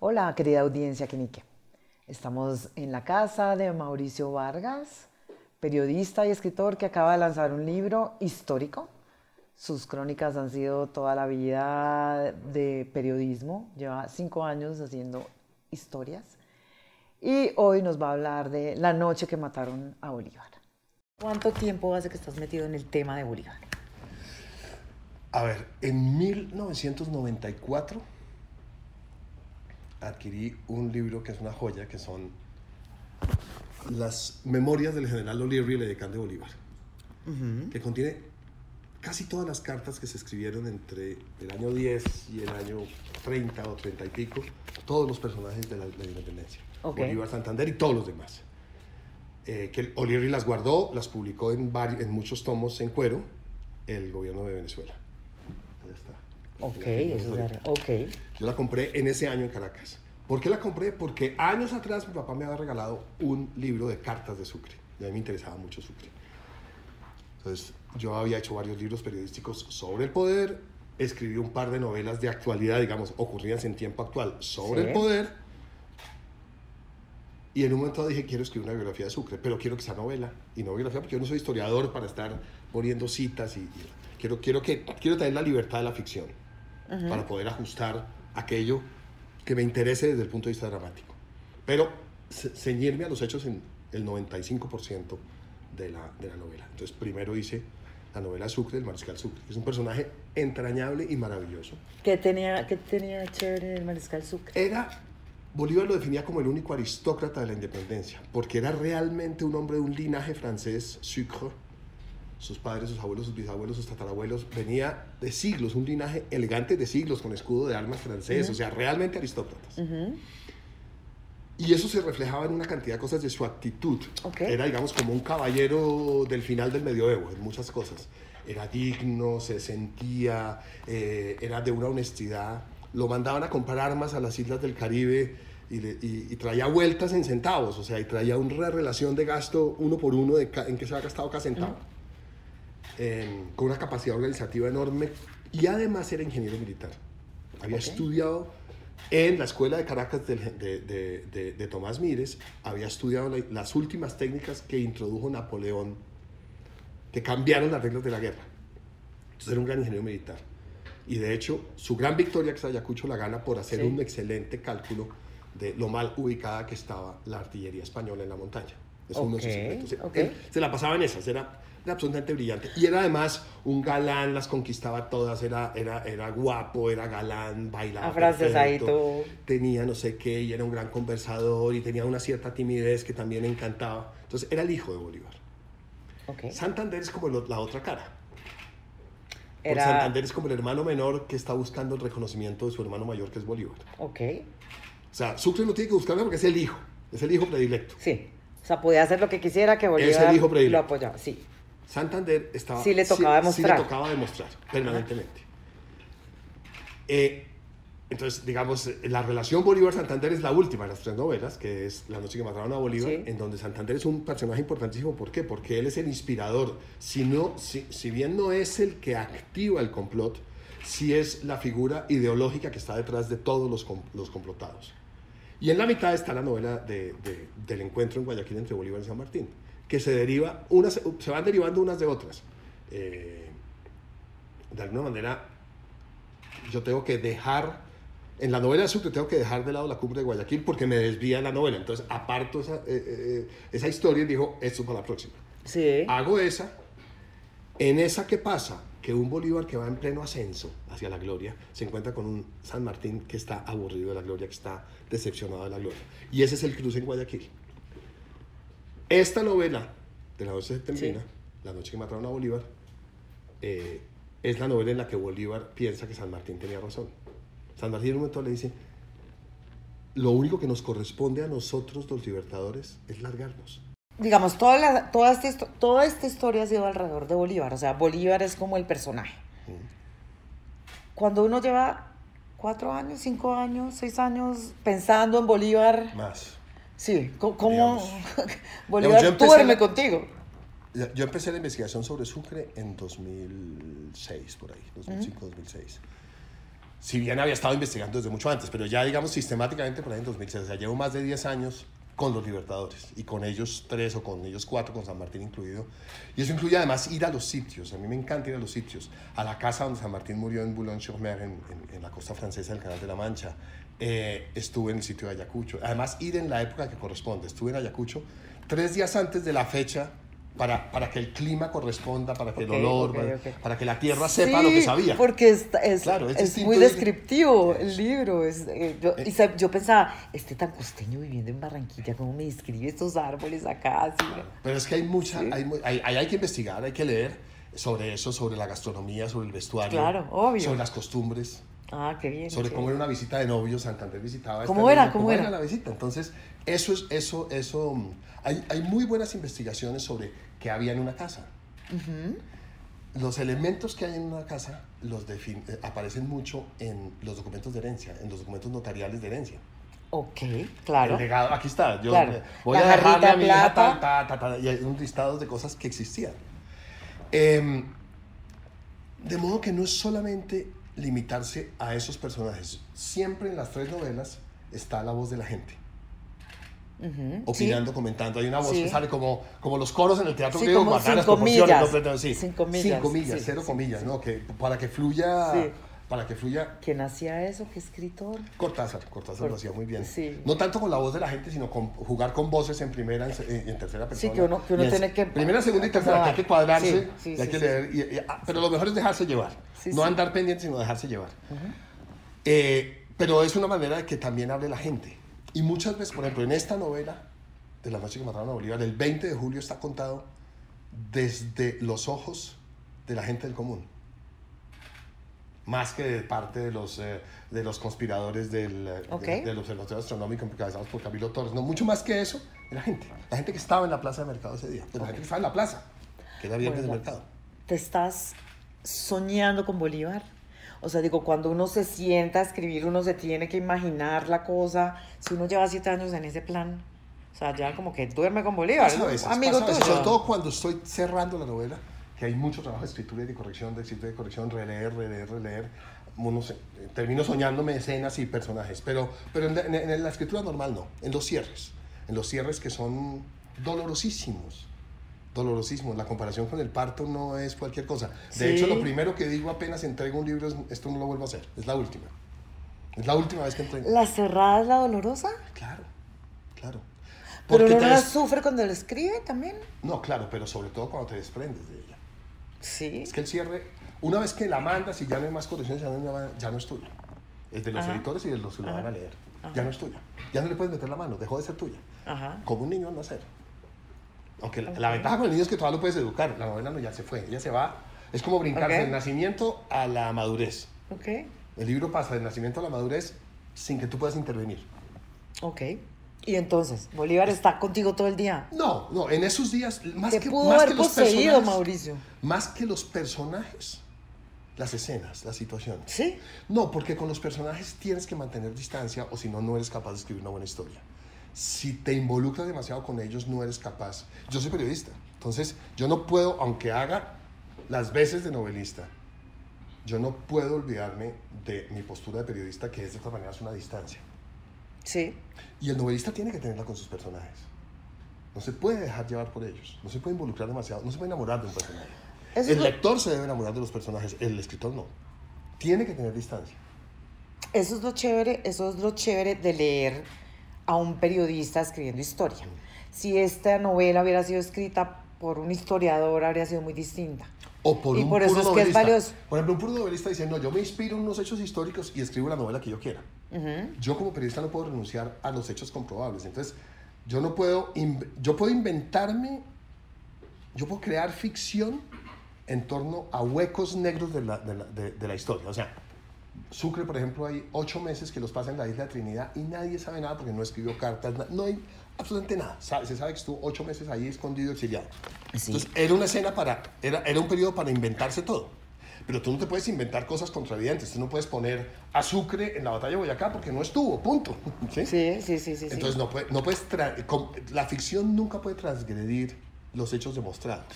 Hola, querida audiencia quenique. Estamos en la casa de Mauricio Vargas, periodista y escritor que acaba de lanzar un libro histórico. Sus crónicas han sido toda la vida de periodismo. Lleva 5 años haciendo historias. Y hoy nos va a hablar de la noche que mataron a Bolívar. ¿Cuánto tiempo hace que estás metido en el tema de Bolívar? A ver, en 1994 adquirí un libro que es una joya, que son las memorias del general O'Leary, el edecán de Bolívar, que contiene casi todas las cartas que se escribieron entre el año 10 y el año 30 o 30 y pico, todos los personajes de la independencia, Bolívar, Santander y todos los demás. Que O'Leary las guardó, las publicó en muchos tomos en cuero, el gobierno de Venezuela. Ahí está. Yo la compré en ese año en Caracas. ¿Por qué la compré? Porque años atrás mi papá me había regalado un libro de cartas de Sucre. Y a mí me interesaba mucho Sucre. Entonces, yo había hecho varios libros periodísticos sobre el poder, escribí un par de novelas de actualidad, digamos, ocurridas en tiempo actual sobre el poder. Y en un momento dije, quiero escribir una biografía de Sucre, pero quiero que sea novela. Y no biografía, porque yo no soy historiador para estar poniendo citas. Quiero tener la libertad de la ficción para poder ajustar aquello que me interese desde el punto de vista dramático. Pero ceñirme a los hechos en el 95% de la novela. Entonces, primero hice la novela Sucre, el Mariscal Sucre, que es un personaje entrañable y maravilloso. ¿Qué tenía chévere el Mariscal Sucre? Bolívar lo definía como el único aristócrata de la independencia, porque era realmente un hombre de un linaje francés, Sucre. Sus padres, sus abuelos, sus bisabuelos, sus tatarabuelos, venía de siglos, un linaje elegante de siglos, con escudo de armas francés, o sea, realmente aristócratas. Y eso se reflejaba en una cantidad de cosas de su actitud. Era, digamos, como un caballero del final del medioevo, en muchas cosas. Era digno, se sentía, era de una honestidad. Lo mandaban a comprar armas a las islas del Caribe y traía vueltas en centavos, o sea, y traía una relación de gasto uno por uno en que se había gastado cada centavo. Con una capacidad organizativa enorme, y además era ingeniero militar. Había estudiado en la escuela de Caracas de Tomás Mires, había estudiado las últimas técnicas que introdujo Napoleón, que cambiaron las reglas de la guerra. Entonces era un gran ingeniero militar. Y de hecho, su gran victoria, que es Ayacucho, la gana por hacer un excelente cálculo de lo mal ubicada que estaba la artillería española en la montaña. Es uno de sus secretos. Él se la pasaba en esas, era absolutamente brillante. Y era además un galán, las conquistaba todas, era guapo, era galán, bailaba perfecto, tenía no sé qué, y era un gran conversador, y tenía una cierta timidez que también encantaba. Entonces, era el hijo de Bolívar. Santander es como la otra cara. Santander es como el hermano menor que está buscando el reconocimiento de su hermano mayor, que es Bolívar. O sea, Sucre no tiene que buscarlo porque es el hijo predilecto. Sí, o sea, podía hacer lo que quisiera, que Bolívar es el hijo predilecto. Lo apoyaba, sí. Santander estaba... Sí le tocaba demostrar. Sí le tocaba demostrar, permanentemente. Entonces, digamos, la relación Bolívar-Santander es la última de las 3 novelas, que es La noche que mataron a Bolívar, en donde Santander es un personaje importantísimo. ¿Por qué? Porque él es el inspirador. Si bien no es el que activa el complot, sí es la figura ideológica que está detrás de todos los complotados. Y en la mitad está la novela del encuentro en Guayaquil entre Bolívar y San Martín, que se van derivando unas de otras. De alguna manera, yo tengo que dejar... En la novela de Sucre tengo que dejar de lado la cumbre de Guayaquil porque me desvía la novela. Entonces aparto esa historia y digo, esto es para la próxima. Hago esa. En esa, ¿qué pasa? Que un Bolívar que va en pleno ascenso hacia la gloria se encuentra con un San Martín que está aburrido de la gloria, que está decepcionado de la gloria. Y ese es el cruce en Guayaquil. Esta novela de la noche septembrina, La noche que mataron a Bolívar, es la novela en la que Bolívar piensa que San Martín tenía razón. San Martín en un momento le dice, lo único que nos corresponde a nosotros los libertadores es largarnos. Digamos, toda esta historia ha sido alrededor de Bolívar, o sea, Bolívar es como el personaje. Cuando uno lleva 4 años, 5 años, 6 años pensando en Bolívar... Más. Sí, ¿cómo Bolívar duerme contigo? Yo empecé la investigación sobre Sucre en 2006, por ahí, 2005-2006. Si bien había estado investigando desde mucho antes, pero ya, digamos, sistemáticamente por ahí en 2006. O sea, llevo más de 10 años con los Libertadores, y con ellos 3 o con ellos 4, con San Martín incluido. Y eso incluye además ir a los sitios. A mí me encanta ir a los sitios. A la casa donde San Martín murió en Boulogne-sur-Mer, en la costa francesa del Canal de la Mancha. Estuve en el sitio de Ayacucho. Además, ir en la época que corresponde. Estuve en Ayacucho 3 días antes de la fecha para que el clima corresponda, para que el olor, para que la tierra sepa lo que sabía. Porque Claro, es muy descriptivo el libro. Yo pensaba, este tan costeño viviendo en Barranquilla, ¿cómo me describe estos árboles acá? Así, ¿no? Pero es que hay mucha, hay que investigar, hay que leer sobre eso, sobre la gastronomía, sobre el vestuario, claro, obvio, sobre las costumbres. Ah, qué bien. Sobre cómo era una visita de novios. Santander visitaba. ¿Cómo era la visita? Entonces, hay muy buenas investigaciones sobre qué había en una casa. Los elementos que hay en una casa aparecen mucho en los documentos de herencia, en los documentos notariales de herencia. Ok, claro. El legado, aquí está. Yo voy la a dejarle a mi hija plata. y hay un listado de cosas que existían. De modo que no es solamente limitarse a esos personajes. Siempre en las 3 novelas está la voz de la gente. Opinando, comentando. Hay una voz que sale como los coros en el teatro griego, guardar las proporciones. 5 millas. 0 comillas, ¿no? Que para que fluya. Para que fluya. ¿Quién hacía eso? ¿Qué escritor? Cortázar lo hacía muy bien. Sí. No tanto con la voz de la gente, sino con jugar con voces en primera y en tercera persona. Sí, que uno tiene que... Primera, segunda y tercera, que hay que cuadrarse, hay que leer. Pero lo mejor es dejarse llevar. No andar pendiente, sino dejarse llevar. Pero es una manera de que también hable la gente. Y muchas veces, por ejemplo, en esta novela, de La noche que mataron a Bolívar, el 20 de julio está contado desde los ojos de la gente del común. Más que de parte de los conspiradores del Observatorio Astronómico encabezados por Camilo Torres. No, mucho más que eso, de la gente. La gente que estaba en la plaza de mercado ese día. De la gente que estaba en la plaza, que era viernes de mercado. ¿Te estás soñando con Bolívar? O sea, digo, cuando uno se sienta a escribir, uno se tiene que imaginar la cosa. Si uno lleva 7 años en ese plan, o sea, ya como que duerme con Bolívar, ¿no? Amigo tuyo. Sobre todo cuando estoy cerrando la novela, que hay mucho trabajo de escritura y de corrección, releer. Termino soñándome escenas y personajes, pero en la escritura normal no, en los cierres que son dolorosísimos. La comparación con el parto no es cualquier cosa. De hecho, lo primero que digo apenas entrego un libro es: esto no lo vuelvo a hacer, es la última vez que entrego. ¿La cerrada es la dolorosa? Claro. ¿Pero uno no la sufre cuando la escribe también? No, claro, pero sobre todo cuando te desprendes de ella. Sí. Es que el cierre, una vez que la mandas y ya no hay más correcciones, ya no es tuya. Es de los editores y de los que la van a leer. Ya no es tuya. Ya no le puedes meter la mano, dejó de ser tuya. Como un niño al nacer. Aunque la ventaja con el niño es que todavía lo puedes educar. La novela no, ya se fue. Ella se va. Es como brincarse del nacimiento a la madurez. El libro pasa del nacimiento a la madurez sin que tú puedas intervenir. Y entonces, ¿Bolívar está contigo todo el día? No, en esos días, más que los personajes, Mauricio. Más que los personajes, las escenas, la situación. ¿Sí? No, porque con los personajes tienes que mantener distancia, o si no, no eres capaz de escribir una buena historia. Si te involucras demasiado con ellos, no eres capaz. Yo soy periodista, entonces yo no puedo, aunque haga las veces de novelista, yo no puedo olvidarme de mi postura de periodista, que es de todas maneras una distancia. Sí. Y el novelista tiene que tenerla con sus personajes. No se puede dejar llevar por ellos, no se puede involucrar demasiado, no se puede enamorar de un personaje. El lector se debe enamorar de los personajes, el escritor no. Tiene que tener distancia. Eso es lo chévere de leer a un periodista escribiendo historia. Si esta novela hubiera sido escrita por un historiador, habría sido muy distinta. O por un por eso puro es que es valioso. Por ejemplo, un puro novelista dice: no, yo me inspiro en unos hechos históricos y escribo la novela que yo quiera. Yo como periodista no puedo renunciar a los hechos comprobables. Entonces, yo puedo inventarme, yo puedo crear ficción en torno a huecos negros de la historia. O sea, Sucre, por ejemplo, hay 8 meses que los pasa en la isla de Trinidad y nadie sabe nada porque no escribió cartas, no hay absolutamente nada. Se sabe que estuvo 8 meses ahí escondido, exiliado. Sí. Entonces, era una escena era un periodo para inventarse todo. Pero tú no te puedes inventar cosas contravidentes. Tú no puedes poner a Sucre en la batalla de Boyacá porque no estuvo, punto. Sí. Entonces, no puedes la ficción nunca puede transgredir los hechos demostrados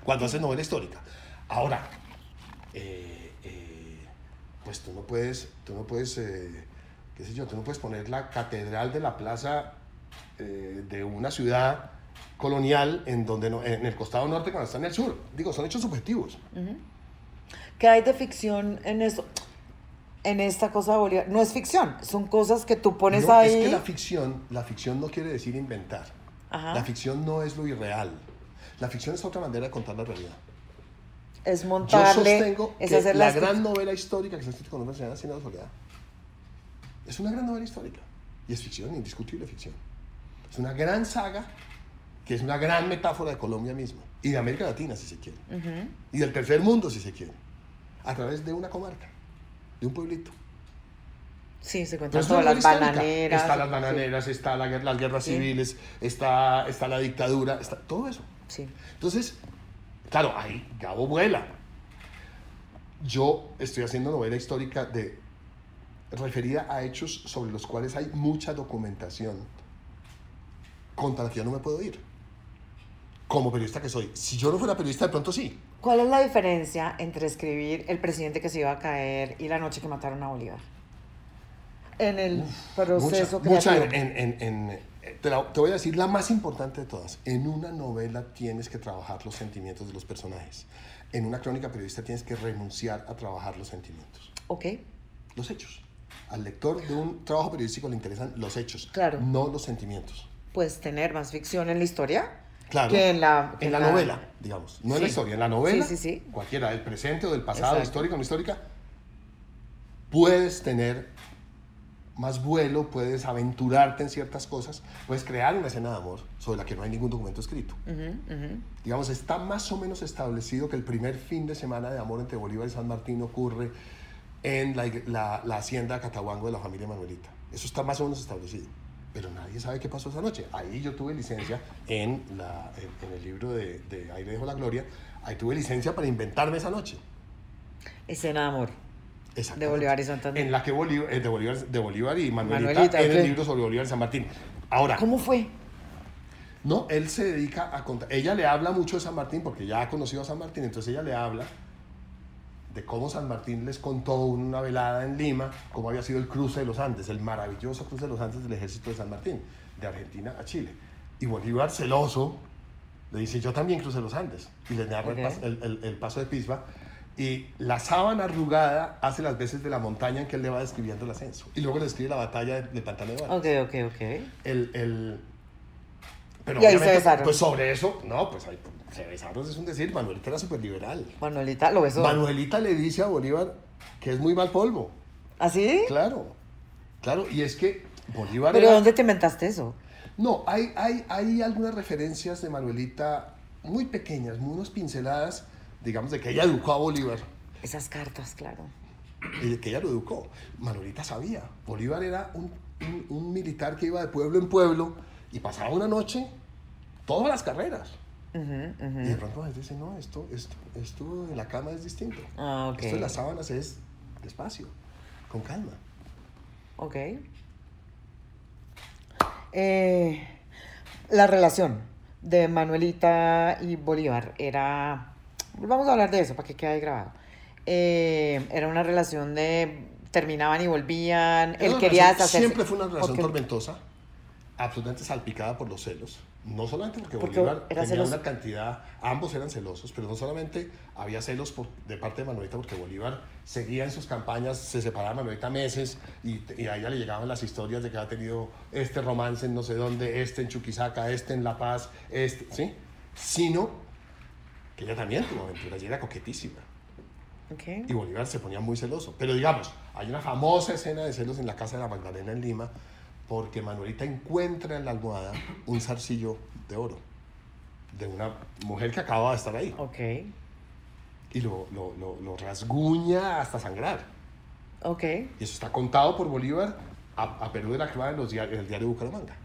cuando haces novela histórica. Ahora, pues tú no puedes, qué sé yo, tú no puedes poner la catedral de la plaza de una ciudad colonial en donde no, en el costado norte cuando está en el sur. Digo, son hechos subjetivos. ¿Qué hay de ficción en eso? En esta cosa de Bolívar. No es ficción, son cosas que tú pones No, ahí. es que la ficción no quiere decir inventar. Ajá. La ficción no es lo irreal. La ficción es otra manera de contar la realidad. Es Yo montarle. sostengo Es que hacer la gran novela histórica que se ha escrito con una señora Sin la Soledad es una gran novela histórica. Y es ficción, indiscutible ficción. Es una gran saga que es una gran metáfora de Colombia misma. Y de América Latina, si se quiere. Y del tercer mundo, si se quiere. A través de una comarca, de un pueblito. Sí, se Pero cuentan es una todas las novela histórica. bananeras. Están las bananeras, está las guerras civiles, está la dictadura, está todo eso. Sí. Entonces, claro, ahí Gabo vuela. Yo estoy haciendo novela histórica referida a hechos sobre los cuales hay mucha documentación contra la que yo no me puedo ir. Como periodista que soy. Si yo no fuera periodista, de pronto sí. ¿Cuál es la diferencia entre escribir El presidente que se iba a caer y La noche que mataron a Bolívar? En el proceso creativo. Te voy a decir la más importante de todas. En una novela tienes que trabajar los sentimientos de los personajes. En una crónica periodística tienes que renunciar a trabajar los sentimientos. Ok. Los hechos. Al lector de un trabajo periodístico le interesan los hechos, Claro. no los sentimientos. Puedes tener más ficción en la historia. Claro, que en la novela, digamos, no en la historia, en la novela, sí. cualquiera, del presente o del pasado, Exacto. histórica o no histórica, puedes tener más vuelo, puedes aventurarte en ciertas cosas, puedes crear una escena de amor sobre la que no hay ningún documento escrito. Digamos, está más o menos establecido que el primer fin de semana de amor entre Bolívar y San Martín ocurre en la hacienda Catahuango de la familia Manuelita. Eso está más o menos establecido. Pero nadie sabe qué pasó esa noche. Ahí yo tuve licencia en el libro de Ahí le dejo la gloria. Ahí tuve licencia para inventarme esa noche. Escena de amor. De Bolívar y Santander. En la que de Bolívar y Manuelita en el libro sobre Bolívar y San Martín. Ahora, ¿cómo fue? No, él se dedica a contar. Ella le habla mucho de San Martín porque ya ha conocido a San Martín. Entonces ella le habla de cómo San Martín les contó una velada en Lima, cómo había sido el cruce de los Andes, el maravilloso cruce de los Andes del ejército de San Martín, de Argentina a Chile. Y Bolívar, celoso, le dice, yo también crucé los Andes. Y le narra el paso de Pisba. Y la sábana arrugada hace las veces de la montaña en que él le va describiendo el ascenso. Y luego le describe la batalla del Pantano de Vargas. Ok. Pero y ahí obviamente, se besaron. pues sobre eso, no, pues ahí se besaron, es un decir. Manuelita era súper liberal. Manuelita lo besó. Manuelita le dice a Bolívar que es muy mal polvo. ¿Ah, sí? Claro, y es que Bolívar ¿Pero dónde te inventaste eso? No, hay algunas referencias de Manuelita muy pequeñas, muy unas pinceladas, digamos, de que ella educó a Bolívar. Esas cartas, claro. Que ella lo educó. Manuelita sabía. Bolívar era un militar que iba de pueblo en pueblo y pasaba una noche todas las carreras. Y de pronto dice, no, esto en la cama es distinto. Ah, ok. Esto en las sábanas es despacio, con calma. Ok. La relación de Manuelita y Bolívar era... Vamos a hablar de eso para que quede grabado. Era una relación de... Terminaban y volvían. Él quería deshacerse. Siempre fue una relación tormentosa, absolutamente salpicada por los celos. No solamente porque Bolívar tenía una cantidad, ambos eran celosos, pero no solamente había celos de parte de Manuelita porque Bolívar seguía en sus campañas, se separaba de Manuelita meses y a ella le llegaban las historias de que había tenido este romance en no sé dónde, este en Chuquisaca, este en La Paz, ¿sí? Sino que ella también tuvo aventuras y era coquetísima. Okay. Y Bolívar se ponía muy celoso. Pero digamos, hay una famosa escena de celos en la casa de la Magdalena en Lima porque Manuelita encuentra en la almohada un zarcillo de oro de una mujer que acababa de estar ahí. Ok. Y lo rasguña hasta sangrar. Ok. Y eso está contado por Bolívar a Perú de la Cruz en el diario Bucaramanga.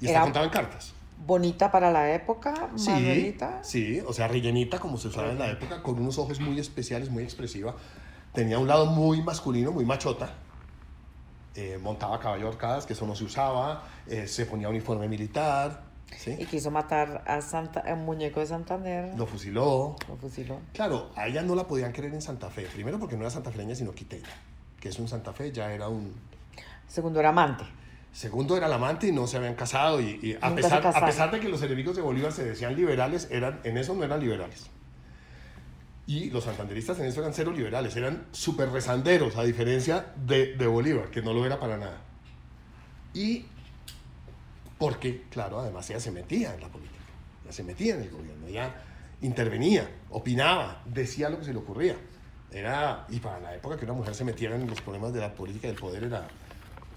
Y está contado en cartas. ¿Bonita para la época, Manuelita? Sí, o sea, rellenita como se usaba en la época, con unos ojos muy especiales, muy expresiva. Tenía un lado muy masculino, muy machota. Montaba caballo horcadas, que eso no se usaba. Se ponía uniforme militar. ¿Sí? Y quiso matar a un muñeco de Santander. Lo fusiló. Lo fusiló. Claro, a ella no la podían creer en Santa Fe. Primero porque no era santafeña, sino quiteña. que eso en Santa Fe ya era un... Segundo era amante. Segundo era el amante y no se habían casado. Y a pesar de que los enemigos de Bolívar se decían liberales, en eso no eran liberales. Y los santanderistas en eso eran cero liberales, eran súper rezanderos, a diferencia de Bolívar, que no lo era para nada. Y porque, claro, además ella se metía en la política, ella se metía en el gobierno, ella intervenía, opinaba, decía lo que se le ocurría. Y para la época que una mujer se metiera en los problemas de la política y del poder era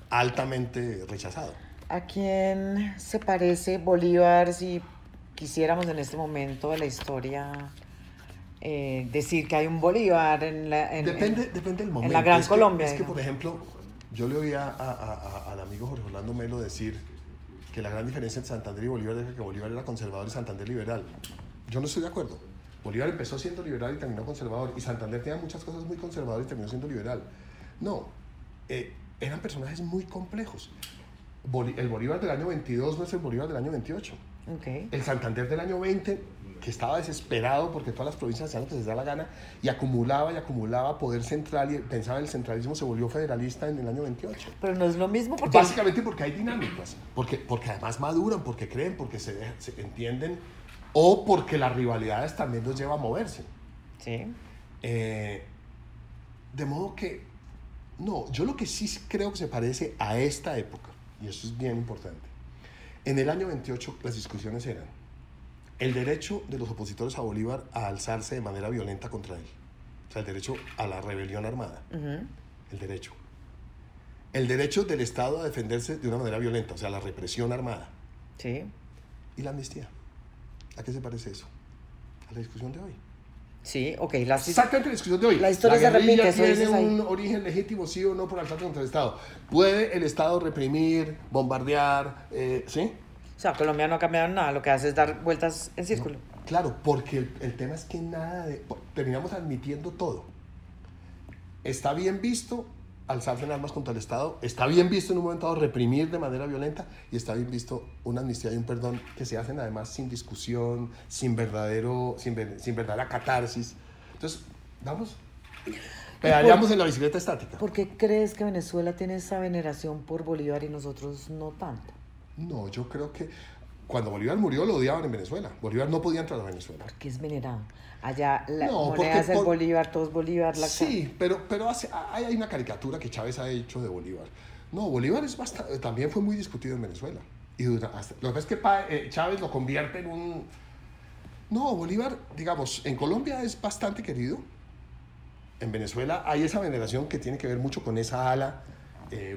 altamente rechazado. ¿A quién se parece Bolívar si quisiéramos en este momento de la historia decir que hay un Bolívar depende del momento. En la Gran Colombia? Es que, por ejemplo, yo le oía al amigo Jorge Orlando Melo decir que la gran diferencia entre Santander y Bolívar era que Bolívar era conservador y Santander liberal. Yo no estoy de acuerdo. Bolívar empezó siendo liberal y terminó conservador, y Santander tenía muchas cosas muy conservadoras y terminó siendo liberal. No, eran personajes muy complejos. El Bolívar del año 22 no es el Bolívar del año 28. Okay. El Santander del año 20, que estaba desesperado porque todas las provincias hacían lo que se les da la gana, y acumulaba poder central, y pensaba en el centralismo, se volvió federalista en el año 28. Pero no es lo mismo porque... Básicamente porque hay dinámicas, porque además maduran, porque creen, porque se entienden, o porque las rivalidades también los lleva a moverse. Sí. De modo que, no, yo lo que sí creo que se parece a esta época, y eso es bien importante. En el año 28 las discusiones eran el derecho de los opositores a Bolívar a alzarse de manera violenta contra él. O sea, el derecho a la rebelión armada. Uh-huh. El derecho. El derecho del Estado a defenderse de una manera violenta, o sea, la represión armada. Sí. Y la amnistía. ¿A qué se parece eso? A la discusión de hoy. Sí, ok. Exactamente la discusión de hoy. La historia se repite. ¿Tiene un origen legítimo, sí o no, por alzarse contra el Estado? ¿Puede el Estado reprimir, bombardear, sí? O sea, Colombia no ha cambiado nada, lo que hace es dar vueltas en círculo. No, claro, porque el tema es que terminamos admitiendo todo. Está bien visto alzarse en armas contra el Estado, está bien visto en un momento dado reprimir de manera violenta, y está bien visto una amnistía y un perdón que se hacen además sin discusión, sin verdadera catarsis. Entonces, vamos, pedaleamos en la bicicleta estática. ¿Por qué crees que Venezuela tiene esa veneración por Bolívar y nosotros no tanto? No, yo creo que cuando Bolívar murió lo odiaban en Venezuela. Bolívar no podía entrar a Venezuela. ¿Por qué es venerado? Allá la moneda es el Bolívar, todo es Bolívar. Sí, pero hay una caricatura que Chávez ha hecho de Bolívar. No, Bolívar también fue muy discutido en Venezuela. Lo que pasa es que Chávez lo convierte en un... No, Bolívar, digamos, en Colombia es bastante querido. En Venezuela hay esa veneración que tiene que ver mucho con esa ala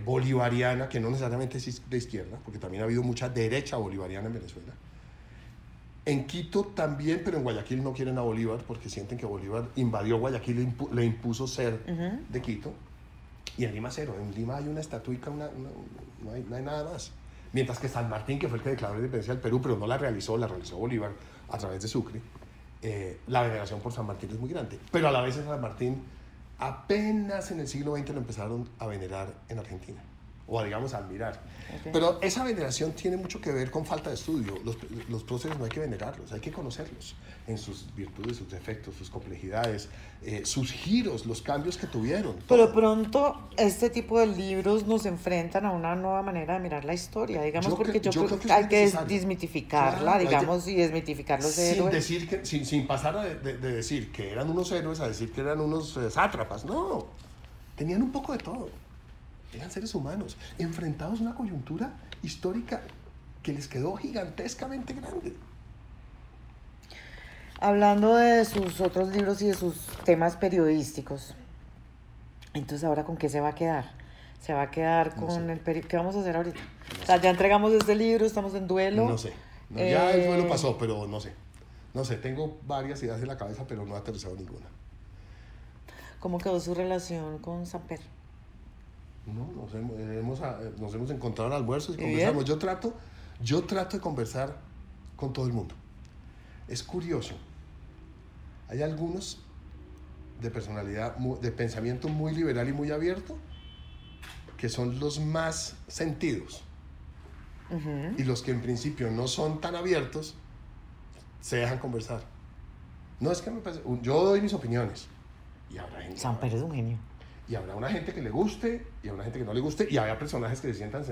bolivariana, que no necesariamente es de izquierda, porque también ha habido mucha derecha bolivariana en Venezuela. En Quito también, pero en Guayaquil no quieren a Bolívar porque sienten que Bolívar invadió Guayaquil y le impuso ser de Quito. Y en Lima cero. En Lima hay una estatuica, no hay nada más. Mientras que San Martín, que fue el que declaró la independencia del Perú, pero no la realizó Bolívar a través de Sucre, la veneración por San Martín es muy grande. Pero a la vez en San Martín apenas en el siglo XX lo empezaron a venerar en Argentina, o digamos a admirar. Okay. Pero esa veneración tiene mucho que ver con falta de estudio. Los próceres no hay que venerarlos, hay que conocerlos en sus virtudes, sus defectos, sus complejidades, sus giros, los cambios que tuvieron. Pero pronto este tipo de libros nos enfrentan a una nueva manera de mirar la historia, digamos, porque yo creo que hay que desmitificarla, claro, digamos, y desmitificar los héroes. Sin pasar de decir que eran unos héroes a decir que eran unos sátrapas, no, tenían un poco de todo. Eran seres humanos, enfrentados a una coyuntura histórica que les quedó gigantescamente grande. Hablando de sus otros libros y de sus temas periodísticos, entonces ¿ahora con qué se va a quedar? ¿Se va a quedar con el periódico? ¿Qué vamos a hacer ahorita? No, o sea, ya entregamos este libro, estamos en duelo. No sé, ya el duelo pasó, pero no sé, tengo varias ideas en la cabeza, pero no he aterrizado ninguna. ¿Cómo quedó su relación con Samper? No, nos hemos encontrado en almuerzos y conversamos. Yo trato de conversar con todo el mundo. Es curioso. Hay algunos de personalidad, de pensamiento muy liberal y muy abierto, que son los más sentidos. Uh-huh. Y los que en principio no son tan abiertos, se dejan conversar. No es que me parece... Yo doy mis opiniones. Y habrá gente... Samper es un genio. Y habrá una gente que le guste y habrá gente que no le guste y habrá personajes que se sientan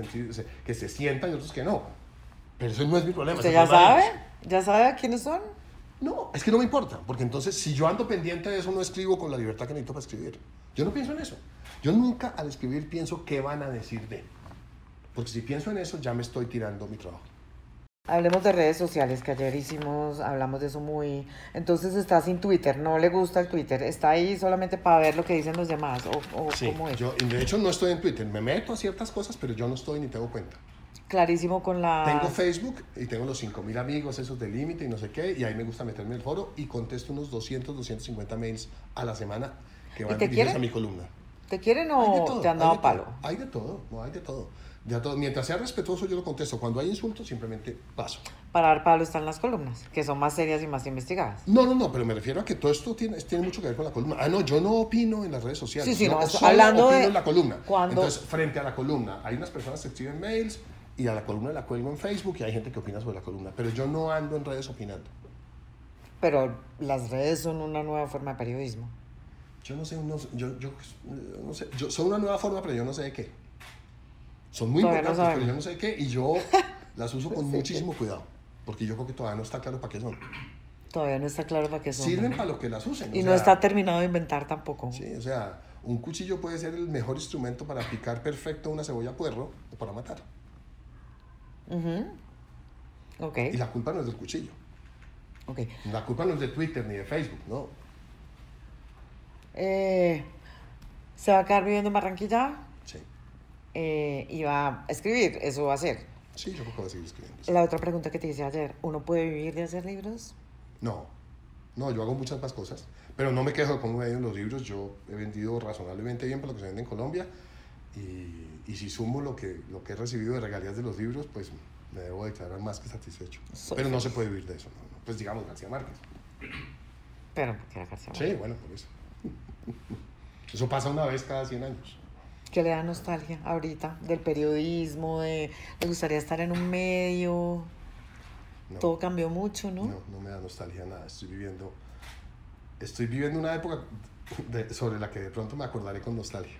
que se sientan y otros que no. Pero eso no es mi problema. ¿Usted ya sabe? ¿Ya sabe quiénes son? No, es que no me importa, porque entonces si yo ando pendiente de eso no escribo con la libertad que necesito para escribir. Yo no pienso en eso. Yo nunca al escribir pienso qué van a decir de. Porque si pienso en eso ya me estoy tirando mi trabajo. Hablemos de redes sociales, que ayer hablamos de eso muy... Entonces está sin Twitter, no le gusta el Twitter, está ahí solamente para ver lo que dicen los demás, o Sí, ¿cómo es? yo de hecho no estoy en Twitter, me meto a ciertas cosas, pero yo no estoy ni tengo cuenta. Clarísimo con la... Tengo Facebook y tengo los 5.000 amigos, esos de límite y no sé qué, y ahí me gusta meterme en el foro y contesto unos 200, 250 mails a la semana que van dirigidos a mi columna. ¿Te quieren o te han dado palo? Hay de todo, no hay de todo. Mientras sea respetuoso yo lo contesto. Cuando hay insultos simplemente paso. Para dar palo están las columnas, que son más serias y más investigadas. No, pero me refiero a que todo esto tiene mucho que ver con la columna. Ah, no, yo no opino en las redes sociales. Sí, no, solo hablando opino de en la columna. Cuando... Entonces, frente a la columna, hay unas personas que escriben mails y a la columna la cuelgo en Facebook y hay gente que opina sobre la columna. Pero yo no ando en redes opinando. Pero las redes son una nueva forma de periodismo. Yo no sé, son una nueva forma, pero yo no sé de qué. Son muy importantes, pero yo no sé de qué, y yo las uso con muchísimo cuidado, porque yo creo que todavía no está claro para qué son. Todavía no está claro para qué son. Sirven para lo que las usen. Y no está terminado de inventar tampoco. Sí, o sea, un cuchillo puede ser el mejor instrumento para picar perfecto una cebolla puerro o para matar. Okay. Y la culpa no es del cuchillo. Okay. La culpa no es de Twitter ni de Facebook, no. ¿Se va a quedar viviendo en Barranquilla? Sí. Y va a escribir, eso va a hacer. Sí, yo creo que voy a seguir escribiendo. Sí. La otra pregunta que te hice ayer, ¿uno puede vivir de hacer libros? No, yo hago muchas más cosas, pero no me quejo de cómo me ven los libros. Yo he vendido razonablemente bien para lo que se vende en Colombia y si sumo lo que he recibido de regalías de los libros, pues me debo declarar más que satisfecho. Pero no se puede vivir de eso, ¿no? Pues digamos García Márquez. Pero porque era García Márquez. Sí, bueno, por eso. Eso pasa una vez cada 100 años. ¿Qué le da nostalgia ahorita del periodismo? ¿Le gustaría estar en un medio? No, todo cambió mucho, ¿no? No me da nostalgia nada. Estoy viviendo una época sobre la que de pronto me acordaré con nostalgia.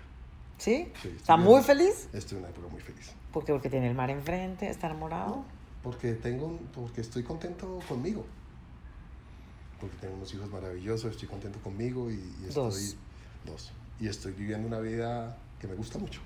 ¿Sí? Sí, ¿Está muy feliz? Estoy en una época muy feliz. ¿Por qué? ¿Porque tiene el mar enfrente? ¿Está enamorado? No, porque estoy contento conmigo. Porque tengo unos hijos maravillosos, estoy contento conmigo y estoy... Dos. Y estoy viviendo una vida que me gusta mucho.